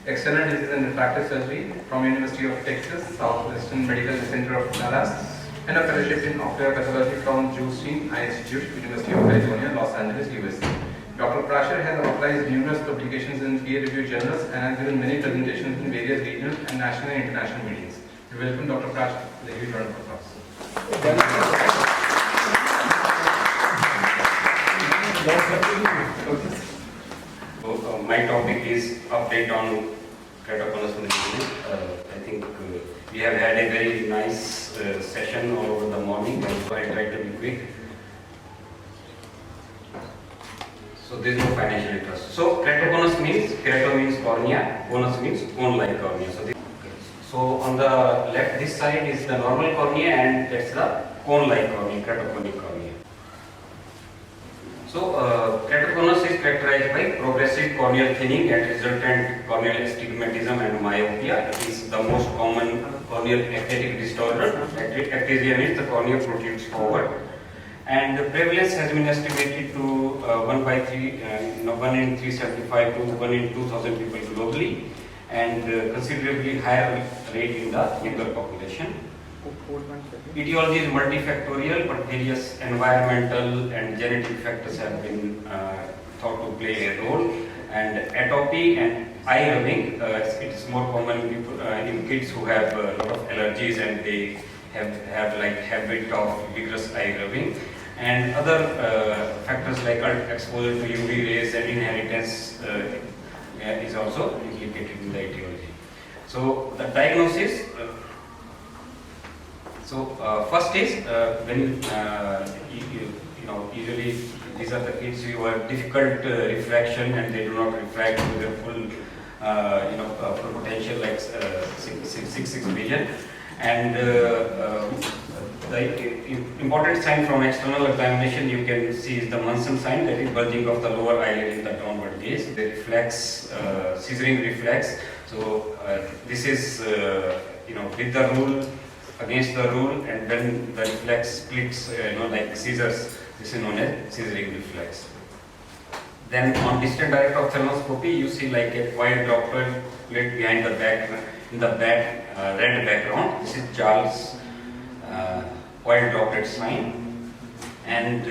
External Disease and Refractive Surgery from University of Texas, Southwestern Medical Center of Dallas, and a fellowship in ocular pathology from Drwn Eye Hospital, University of California, Los Angeles, USA. Dr. Prashar has authorized numerous publications in peer-reviewed journals and has given many presentations in various regional and national and international meetings. We welcome Dr. Prashar. The huge round of applause. So, my topic is update on Keratoconus in the beginning. I think we have had a very nice session all over the morning, and so I tried to be quick. So there is no financial interest. So Keratoconus means, Kerato means cornea, conus means cone-like cornea. So on the left, this side is the normal cornea, and that's the cone-like cornea, keratoconic cornea. So keratoconus is characterized by progressive corneal thinning and resultant corneal astigmatism and myopia. It is the most common corneal ectatic disorder. Ectasia means the cornea protrudes forward. And the prevalence has been estimated to 1 in 375 to 1 in 2,000 people globally, and considerably higher rate in the younger population. Etiology is multifactorial, but various environmental and genetic factors have been thought to play a role. And atopy and eye rubbing, it is more common in kids who have a lot of allergies and they have like habit of vigorous eye rubbing. And other factors like exposure to UV rays and inheritance is also implicated in the etiology. So the diagnosis. First is when usually these are the kids who have difficult refraction and they do not refract to their full full potential like 6 vision. And the important sign from external examination you can see is the Munson sign, that is bulging of the lower eyelid in the downward gaze. The reflex, scissoring reflex. So this is with the rule, against the rule, and when the reflex splits, like scissors, this is known as scissoring reflex. Then on distant direct ophthalmoscopy, you see like a white droplet behind the back, in the back red background. This is Charles white droplet sign. And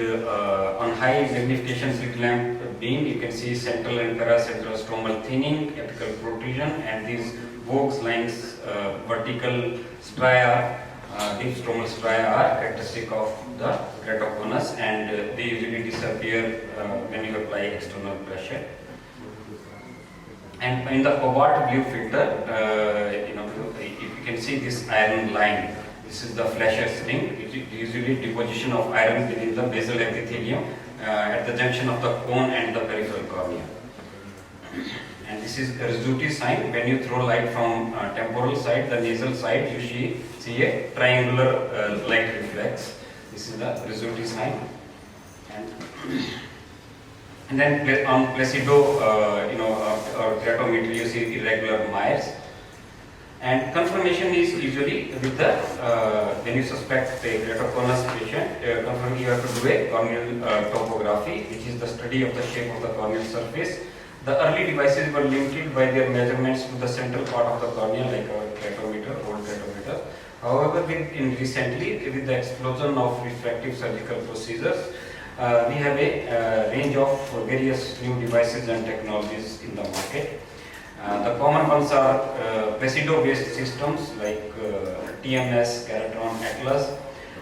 on high magnification slit lamp beam, you can see central and paracentral stromal thinning, apical protrusion, and these Vogue's lines, vertical stria, deep stromal stria are characteristic of the keratoconus, and they usually disappear when you apply external pressure. And in the cobalt blue filter, if you can see this iron line, this is the Fleischer's ring. It is usually deposition of iron within the basal epithelium at the junction of the cone and the peripheral cornea. And this is the Rizzuti sign. When you throw light from temporal side, the nasal side, you see a triangular light reflex. This is the Rizzuti sign. And then on Placido, or keratometry, you see irregular Myers. And confirmation is usually with the when you suspect a keratoconus patient, you have to do a corneal topography, which is the study of the shape of the corneal surface. The early devices were limited by their measurements to the central part of the cornea, like our keratometer, old keratometer. However, recently, with the explosion of refractive surgical procedures, we have a range of various new devices and technologies in the market. The common ones are Placido-based systems like TMS, Kerato, Atlas.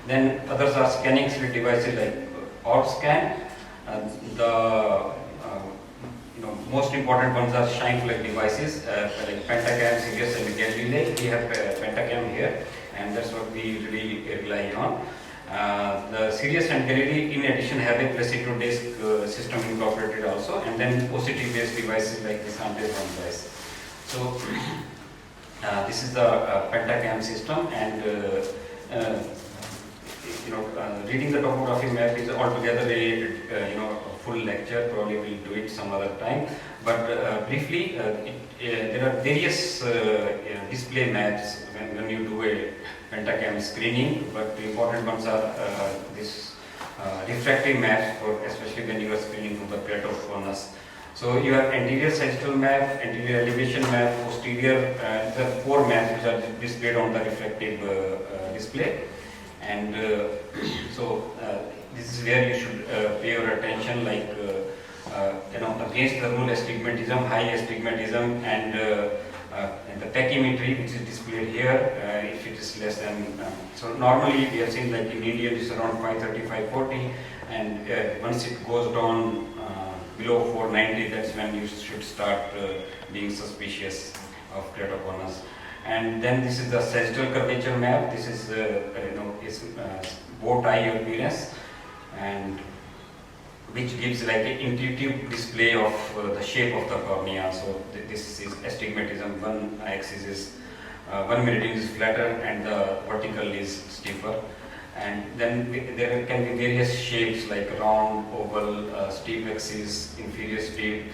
Then others are scanning slit devices like OrbScan. Most important ones are shine-fleck devices like Pentacam, Sirius, and Galilei. We have Pentacam here, and that's what we usually rely on. The Sirius and Galilei, in addition, have a Placido disc system incorporated also, and then OCT-based devices like the Santes device. So this is the Pentacam system, and reading the topography map is altogether a full lecture. Probably we'll do it some other time. But briefly, there are various display maps when you do a Pentacam screening, but the important ones are this refractive maps, for especially when you are screening for the keratoconus. So you have anterior sagittal map, anterior elevation map, posterior, the 4 maps which are displayed on the reflective display. And this is where you should pay your attention, like against the rule astigmatism, high astigmatism, and the tachymetry, which is displayed here, if it is less than. So normally we have seen, like in India it is around 530, 540, and once it goes down below 490, that's when you should start being suspicious of keratoconus. And then this is the sagittal curvature map. This is bow tie appearance, and which gives like an intuitive display of the shape of the cornea. So this is astigmatism. One axis is one meridian is flatter and the vertical is stiffer. And then there can be various shapes like round, oval, steep axis, inferior steep.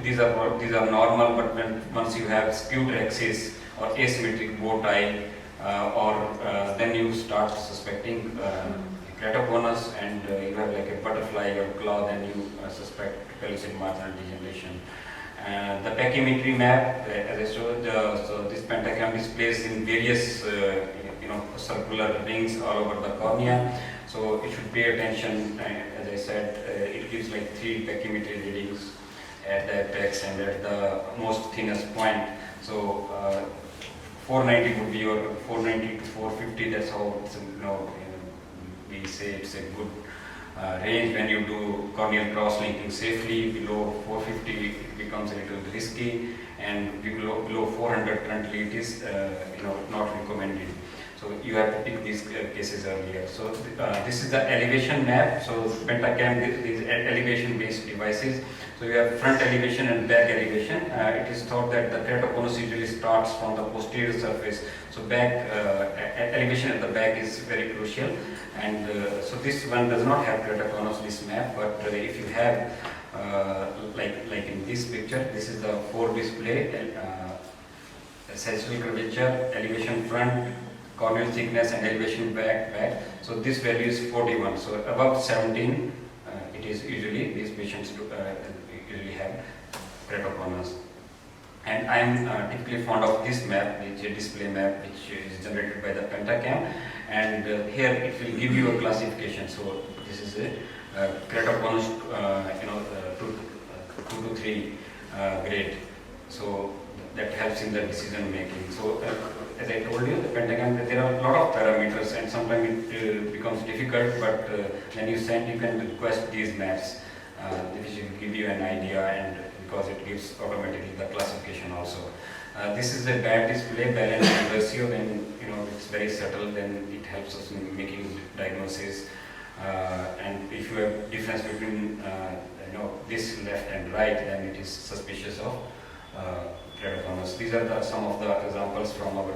These are normal, but once you have skewed axis or asymmetric bow tie, then you start suspecting keratoconus, and you have like a butterfly or claw, then you suspect pellucid marginal degeneration. The tachymetry map, as I showed, so this pentagram displays in various circular rings all over the cornea. So you should pay attention. As I said, it gives like 3 tachymetry readings at the apex and at the most thinnest point. So 490 would be your 490 to 450. That's how it's, we say it's a good range when you do corneal cross-linking safely. Below 450 it becomes a little risky, and below 400 currently it is not recommended. So you have to pick these cases earlier. So this is the elevation map. So pentacam, these elevation-based devices. So you have front elevation and back elevation. It is thought that the keratoconus usually starts from the posterior surface. So back elevation at the back is very crucial. And so this one does not have keratoconus, this map. But if you have, like in this picture, this is the 4 display: sagittal curvature, elevation front, corneal thickness, and elevation back. So this value is 41. So above 17, it is usually these patients usually have keratoconus. And I am typically fond of this map, which is a display map, which is generated by the pentacam. And here it will give you a classification. So this is a keratoconus, 2 to 3 grade. So that helps in the decision making. So as I told you, the pentagram, there are a lot of parameters, and sometimes it becomes difficult, but when you send, you can request these maps, which will give you an idea, and because it gives automatically the classification also. This is a bad display, balance and ratio. When it's very subtle, then it helps us in making diagnosis. And if you have difference between this left and right, then it is suspicious of keratoconus. These are some of the examples from our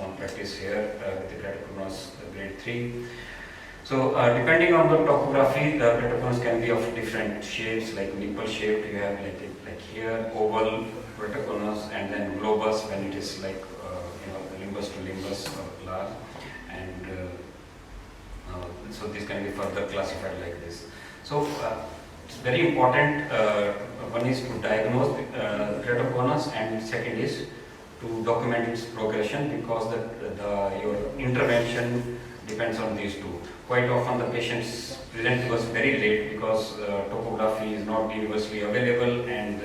own practice here with the keratoconus grade 3. So depending on the topography, the keratoconus can be of different shapes, like nipple shaped. You have like here oval keratoconus, and then globus when it is like limbus to limbus or large, and so this can be further classified like this. So it's very important. One is to diagnose keratoconus, and second is to document its progression, because your intervention depends on these two. Quite often the patients present to us very late because topography is not universally available, and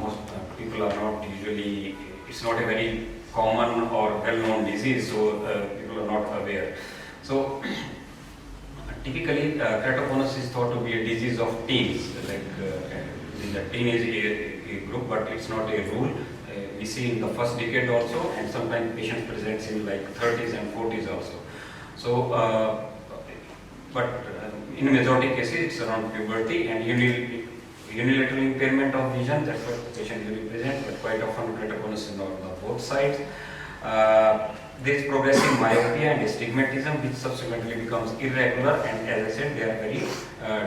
most people are not usually, it's not a very common or well-known disease, so people are not aware. So typically keratoconus is thought to be a disease of teens, like in the teenage group, but it's not a rule. We see in the first decade also, and sometimes patients present in like 30s and 40s also. So, but in majority cases it's around puberty and unilateral impairment of vision. That's what the patient usually present, but quite often keratoconus is on both sides. There is progressive myopia and astigmatism, which subsequently becomes irregular, and as I said, they are very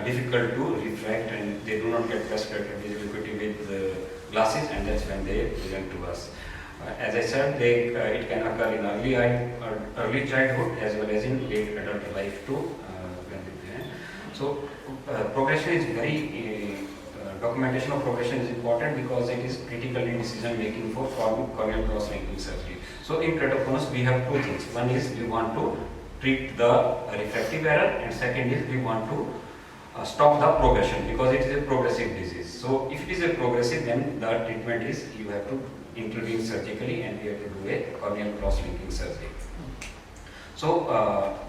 difficult to refract, and they do not get respiratory visual acuity with glasses, and that's when they present to us. As I said, it can occur in early childhood as well as in late adult life too. When they present. So progression is very documentation of progression is important because it is critical in decision making for corneal cross-linking surgery. So in keratoconus we have two things. One is we want to treat the refractive error, and second is we want to stop the progression because it is a progressive disease. So if it is a progressive, then the treatment is you have to intervene surgically and we have to do a corneal cross-linking surgery. So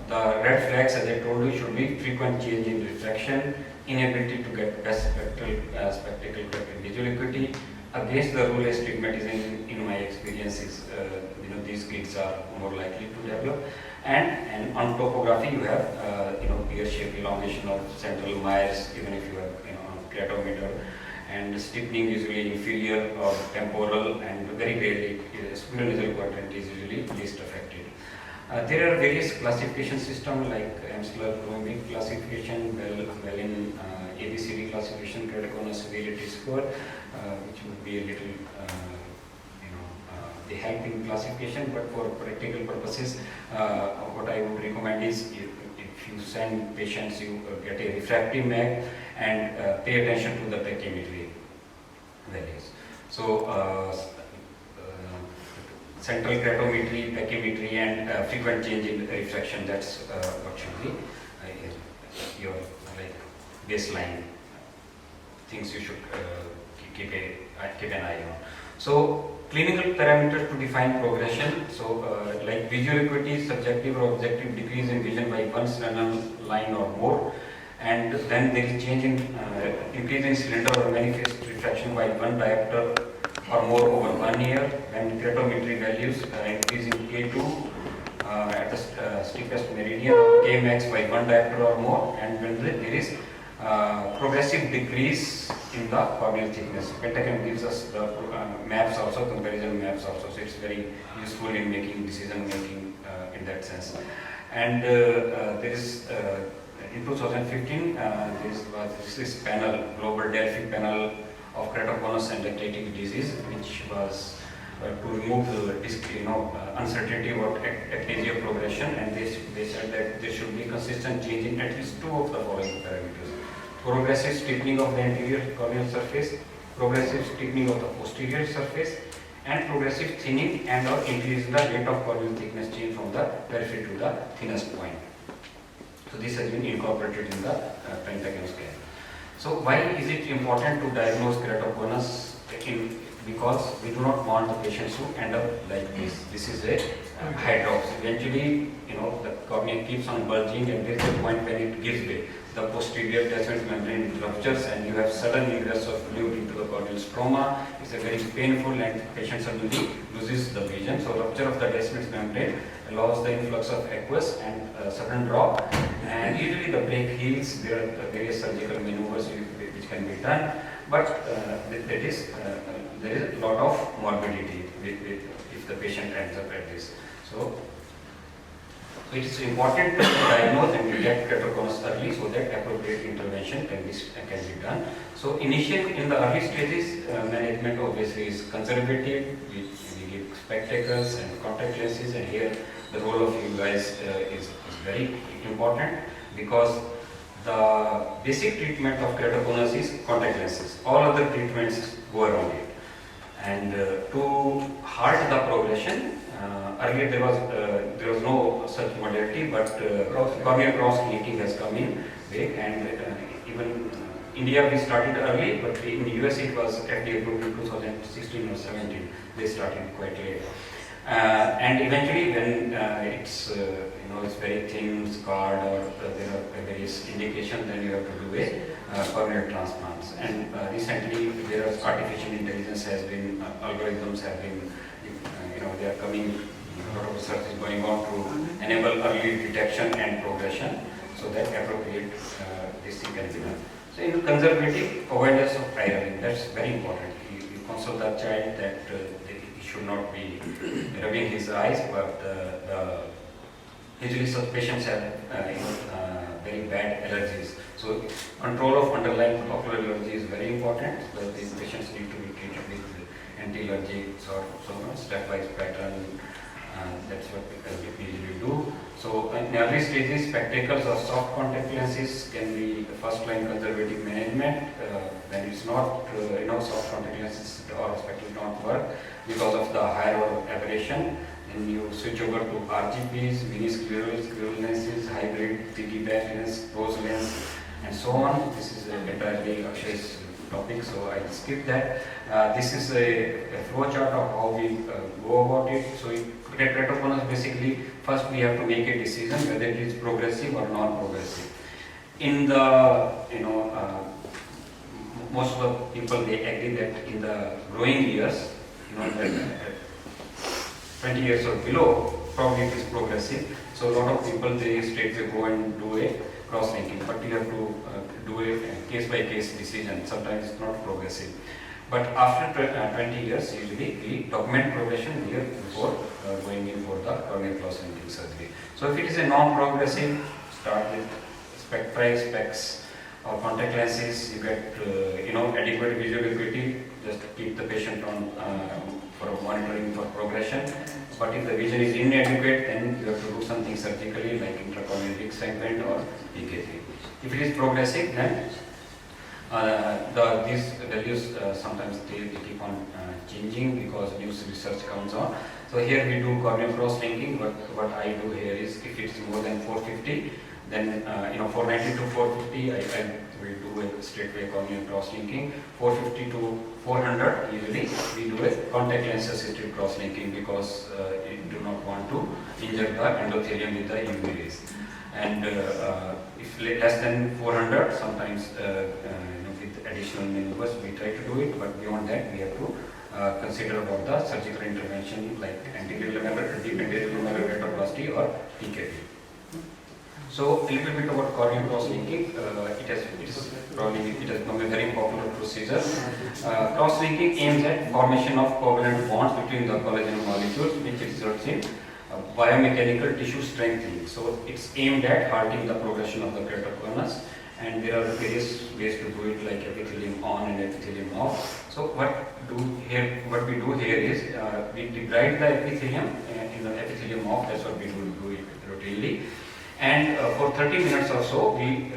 the red flags, as I told you, should be frequent change in refraction, inability to get best spectacle corrected visual acuity. Against the rule, astigmatism in my experience is, these kids are more likely to develop. And on topography, you have, pear-shaped elongation of central mires, even if you have, keratometer, and stiffening usually inferior or temporal, and very rarely sphenoidal quadrant is usually least affected. There are various classification systems like Amsler-Crombic classification, Wellen ABCD classification, Keratoconus severity score, which would be a little, the helping classification, but for practical purposes, what I would recommend is if you send patients, you get a refractive mag and pay attention to the pachymetry values. So central keratometry, pachymetry, and frequent change in refraction, that's what should be your baseline things you should keep an eye on. So clinical parameters to define progression. So like visual acuity, subjective or objective decrease in vision by one Snellen line or more, and then there is change in increase in cylinder or manifest refraction by one diopter or more over 1 year, when keratometry values increase in K2 at the steepest meridian, Kmax by 1 diopter or more, and when there is progressive decrease in the corneal thickness. Pentagon gives us the maps also, comparison maps also, so it's very useful in making decision making in that sense. And there is in 2015 this panel, global Delphi panel of keratoconus and eclectic disease, which was to remove the uncertainty about ectasia progression, and they said that there should be consistent change in at least two of the following parameters: progressive steepening of the anterior corneal surface, progressive steepening of the posterior surface, and progressive thinning and or increase in the rate of corneal thickness change from the periphery to the thinnest point. So this has been incorporated in the pentagon scale. So why is it important to diagnose keratoconus? Because we do not want the patients to end up like this. This is a hydrops. Eventually, the cornea keeps on bulging, and there is a point when it gives way. The posterior descent membrane ruptures, and you have sudden ingress of fluid into the corneal stroma. It's a very painful, and patient suddenly loses the vision. So rupture of the descent membrane allows the influx of aqueous and sudden drop. And usually the break heals. There are various surgical maneuvers which can be done, but there is a lot of morbidity if the patient ends up at this. So it is important to diagnose and to get keratoconus early so that appropriate intervention can be done. So initially in the early stages, management obviously is conservative. We give spectacles and contact lenses, and here the role of you guys is very important, because the basic treatment of keratoconus is contact lenses. All other treatments go around it. And to halt the progression, earlier there was no such modality, but corneal cross-linking has come in big, and even India we started early, but in the US it was FDA approved in 2016 or 17. They started quite late. And eventually when it's very thin, scarred, or there are various indications, then you have to do a corneal transplants. And recently there is artificial intelligence has been, algorithms have been, they are coming, a lot of research is going on to enable early detection and progression so that appropriate this thing can be done. So in conservative awareness of eye rubbing, that's very important. You counsel the child that he should not be rubbing his eyes, but usually such patients have very bad allergies. So control of underlying ocular allergy is very important. So these patients need to be treated with anti-allergic sort of stepwise pattern, That's what we usually do. So in early stages, spectacles or soft contact lenses can be the first line conservative management. When it's not, soft contact lenses or spectacles don't work because of the higher order aberration, then you switch over to RGPs, mini-scleral lenses, hybrid, piggyback lens, close lens, and so on. This is entirely Akshay's topic, so I'll skip that. This is a flow chart of how we go about it. So Keratoconus, basically, first we have to make a decision whether it is progressive or non-progressive. In the, most of the people, they agree that in the growing years, that 20 years or below, probably it is progressive. So a lot of people, they straightway go and do a cross-linking, but you have to do a case-by-case decision. Sometimes it's not progressive. But after 20 years, usually we document progression here before going in for the corneal cross-linking surgery. So if it is a non-progressive, start with specs or contact lenses. You get adequate visual acuity. Just keep the patient on for monitoring for progression. But if the vision is inadequate, then you have to do something surgically like intracorneal segment or PKG. If it is progressive, then these values sometimes they keep on changing because new research comes on. So here we do corneal cross-linking. What I do here is if it's more than 450, then 490 to 450, I will do a straightway corneal cross-linking. 450 to 400, usually we do a contact lens assisted cross-linking because you do not want to injure the endothelium with the UV rays. And if less than 400, sometimes with additional maneuvers we try to do it, but beyond that we have to consider about the surgical intervention like anterior lamellar, deep anterior lamellar keratoplasty or PKP. So a little bit about corneal cross-linking. It has become a very popular procedure. Cross-linking aims at formation of covalent bonds between the collagen molecules, which results in biomechanical tissue strengthening. So it's aimed at halting the progression of the keratoconus, and there are various ways to do it, like epithelium on and epithelium off. So what we do here is we debride the epithelium in the epithelium off. That's what we do it routinely. And for 30 minutes or so, we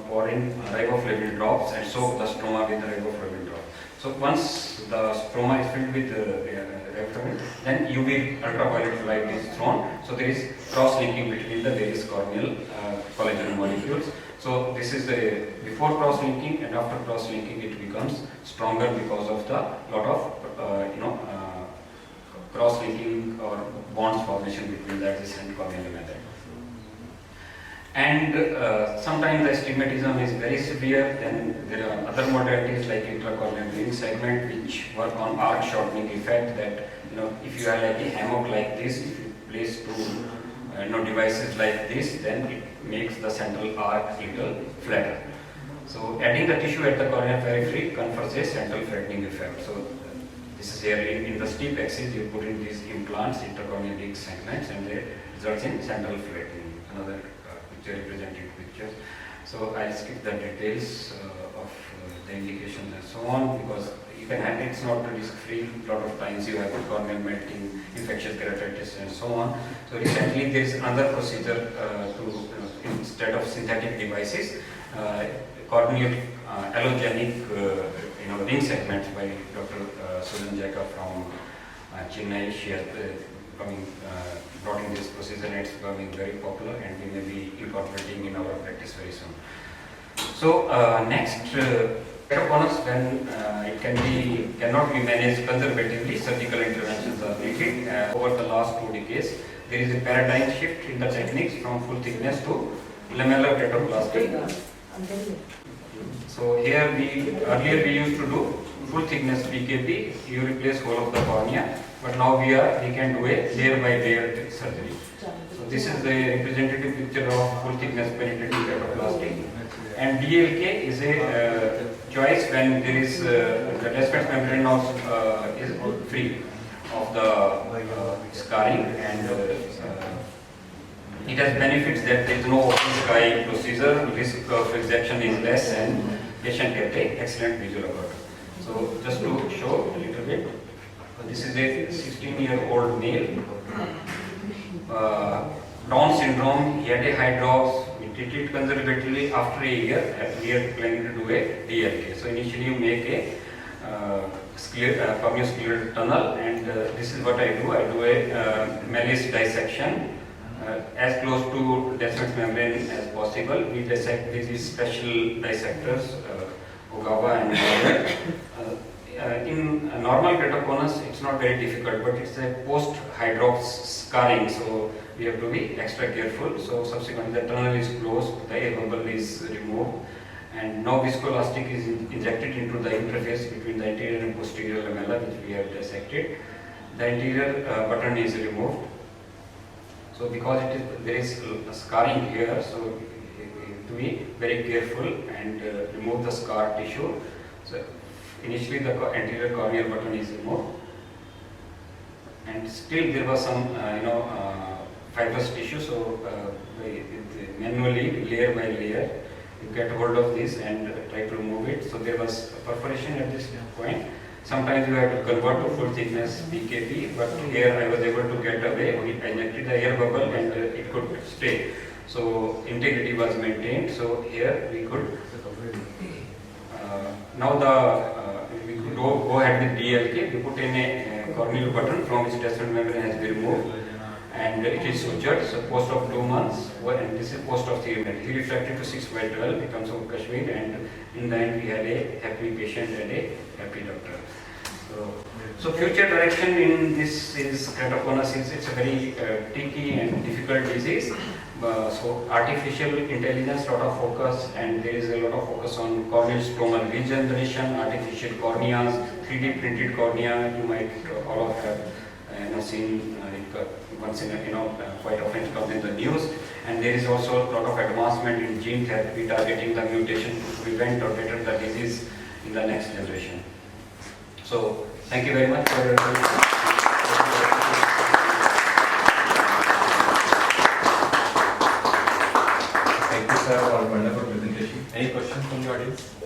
pour in riboflavin drops and soak the stroma with the riboflavin drops. So once the stroma is filled with riboflavin, then UV ultraviolet light is thrown. So there is cross-linking between the various corneal collagen molecules. So this is the before cross-linking, and after cross-linking it becomes stronger because of the lot of cross-linking or bonds formation between the adjacent corneal method. And sometimes the astigmatism is very severe. Then there are other modalities like intracorneal InraSegment, which work on arc shortening effect. That if you have like a hammock like this, if you place two devices like this, then it makes the central arc little flatter. So adding the tissue at the corneal periphery confers a central flattening effect. So this is here in the steep axis. You put in these implants, intercorneal segments, and they result in central flattening. Another represented pictures. So I'll skip the details of the indications and so on, because you can have it's not risk free. A lot of times you have corneal melting, infectious keratitis and so on. So recently there is another procedure to instead of synthetic devices, corneal allogenic ring segments by Dr. Susan Jacob from Chennai. She has brought in this procedure, and it's becoming very popular, and we may be incorporating in our practice very soon. So next, keratoconus, when it cannot be managed conservatively, surgical interventions are needed. Over the last 2 decades, there is a paradigm shift in the techniques from full thickness to lamellar keratoplasty. So here earlier we used to do full thickness PKP, you replace whole of the cornea, but now we can do a layer by layer surgery. So this is the representative picture of full thickness penetrating keratoplasty. And DLK is a choice when there is the Descemet's membrane is free of the scarring, and it has benefits that there is no open sky procedure, risk of rejection is less, and patient can take excellent visual acuity. So just to show a little bit, this is a 16-year-old male syndrome. He had a hydrops. We treated conservatively. After a year, we are planning to do a DLK. So initially you make a corneoscleral tunnel, and this is what I do. I do a malice dissection as close to descent membrane as possible. We dissect these special dissectors, Ogawa and Valmiki. In normal keratoconus, it's not very difficult, but it's a post-hydrops scarring, so we have to be extra careful. So subsequently, the tunnel is closed, the air bubble is removed, and now viscoelastic is injected into the interface between the anterior and posterior lamella, which we have dissected. The anterior button is removed. So because there is scarring here, so we have to be very careful and remove the scar tissue. So initially the anterior corneal button is removed, and still there was some fibrous tissue. So manually, layer by layer, you get hold of this and try to remove it. So there was perforation at this point. Sometimes you have to convert to full thickness BKP, but here I was able to get away. We injected the air bubble and it could stay. So integrity was maintained. So here we could we could go ahead with DLK. We put in a corneal button from which descent membrane has been removed, and it is sutured. So post of 2 months, and this is post of 3 months. He refracted to 6/12. He comes from Kashmir, and in the end we had a happy patient and a happy doctor. So future direction in this is keratoconus. It's a very tricky and difficult disease. So artificial intelligence, lot of focus, and there is a lot of focus on corneal stromal regeneration, artificial corneas, 3D printed cornea. You might all of have seen once in quite often it comes in the news. And there is also a lot of advancement in gene therapy targeting the mutation to prevent or better the disease in the next generation. So thank you very much for your attention. Thank you, sir, for a wonderful presentation. Any questions from the audience?